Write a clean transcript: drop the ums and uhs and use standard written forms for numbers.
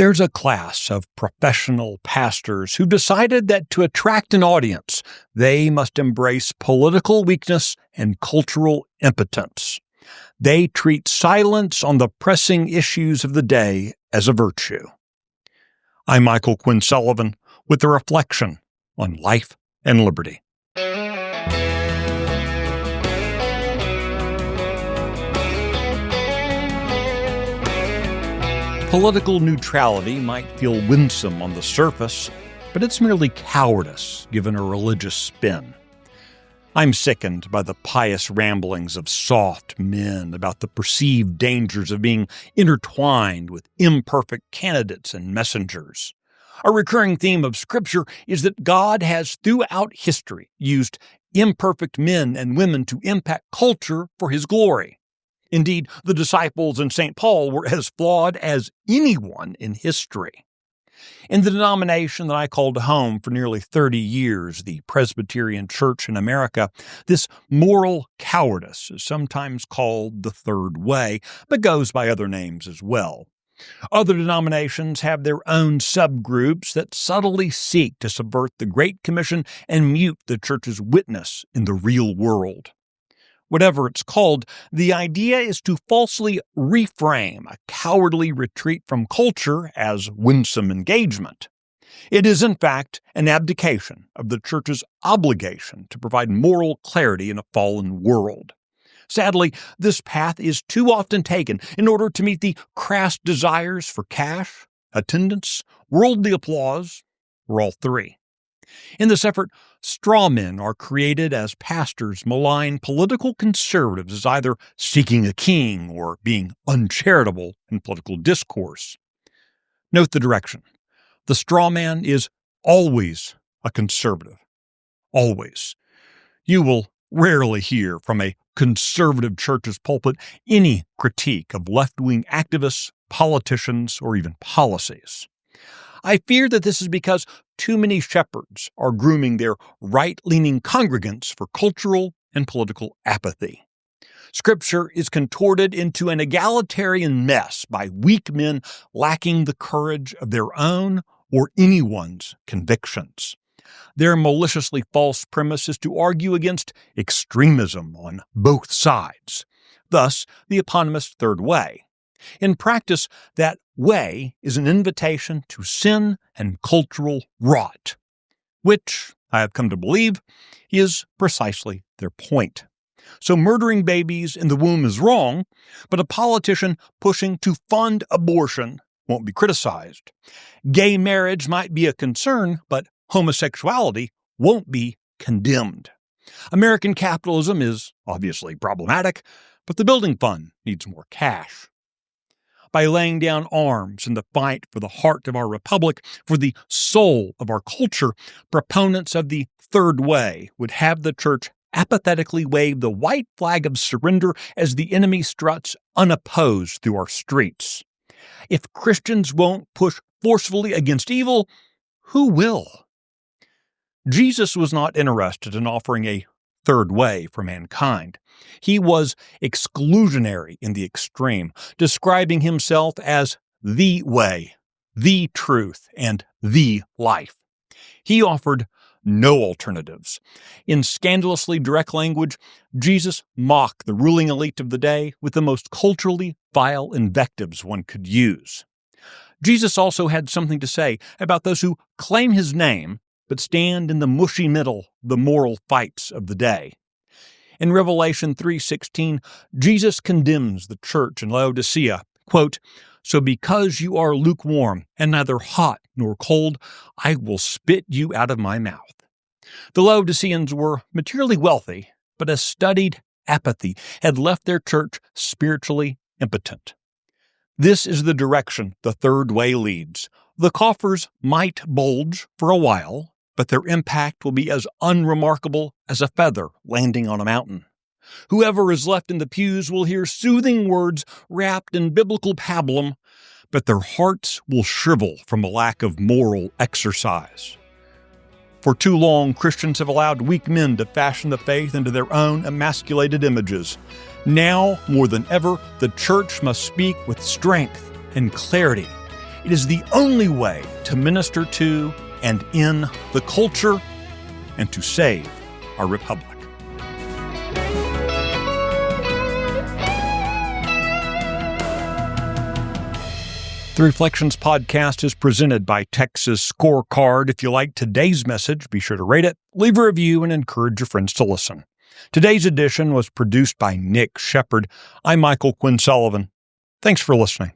There's a class of professional pastors who decided that to attract an audience, they must embrace political weakness and cultural impotence. They treat silence on the pressing issues of the day as a virtue. I'm Michael Quinn Sullivan with a reflection on life and liberty. Political neutrality might feel winsome on the surface, but it's merely cowardice given a religious spin. I'm sickened by the pious ramblings of soft men about the perceived dangers of being intertwined with imperfect candidates and messengers. A recurring theme of Scripture is that God has throughout history used imperfect men and women to impact culture for His glory. Indeed, the disciples and St. Paul were as flawed as anyone in history. In the denomination that I called home for nearly 30 years, the Presbyterian Church in America, this moral cowardice is sometimes called the third way, but goes by other names as well. Other denominations have their own subgroups that subtly seek to subvert the Great Commission and mute the Church's witness in the real world. Whatever it's called, the idea is to falsely reframe a cowardly retreat from culture as winsome engagement. It is, in fact, an abdication of the Church's obligation to provide moral clarity in a fallen world. Sadly, this path is too often taken in order to meet the crass desires for cash, attendance, worldly applause, or all three. In this effort, straw men are created as pastors malign political conservatives as either seeking a king or being uncharitable in political discourse. Note the direction. The straw man is always a conservative. Always. You will rarely hear from a conservative church's pulpit any critique of left-wing activists, politicians, or even policies. I fear that this is because too many shepherds are grooming their right-leaning congregants for cultural and political apathy. Scripture is contorted into an egalitarian mess by weak men lacking the courage of their own or anyone's convictions. Their maliciously false premise is to argue against extremism on both sides, thus the eponymous third way. In practice, that way is an invitation to sin and cultural rot, which, I have come to believe, is precisely their point. So murdering babies in the womb is wrong, but a politician pushing to fund abortion won't be criticized. Gay marriage might be a concern, but homosexuality won't be condemned. American capitalism is obviously problematic, but the building fund needs more cash. By laying down arms in the fight for the heart of our republic, for the soul of our culture, proponents of the third way would have the church apathetically wave the white flag of surrender as the enemy struts unopposed through our streets. If Christians won't push forcefully against evil, who will? Jesus was not interested in offering a third way for mankind. He was exclusionary in the extreme, describing himself as the way, the truth, and the life. He offered no alternatives. In scandalously direct language, Jesus mocked the ruling elite of the day with the most culturally vile invectives one could use. Jesus also had something to say about those who claim his name but stand in the mushy middle of the moral fights of the day. In Revelation 3:16, Jesus condemns the church in Laodicea, quote, "So because you are lukewarm and neither hot nor cold, I will spit you out of my mouth." The Laodiceans were materially wealthy, but a studied apathy had left their church spiritually impotent. This is the direction the third way leads. The coffers might bulge for a while, but their impact will be as unremarkable as a feather landing on a mountain. Whoever is left in the pews will hear soothing words wrapped in biblical pablum, but their hearts will shrivel from a lack of moral exercise. For too long, Christians have allowed weak men to fashion the faith into their own emasculated images. Now, more than ever, the church must speak with strength and clarity It is the only way to minister to and in the culture and to save our republic. The Reflections podcast is presented by Texas Scorecard. If you like today's message, be sure to rate it, leave a review, and encourage your friends to listen. Today's edition was produced by Nick Shepard. I'm Michael Quinn Sullivan. Thanks for listening.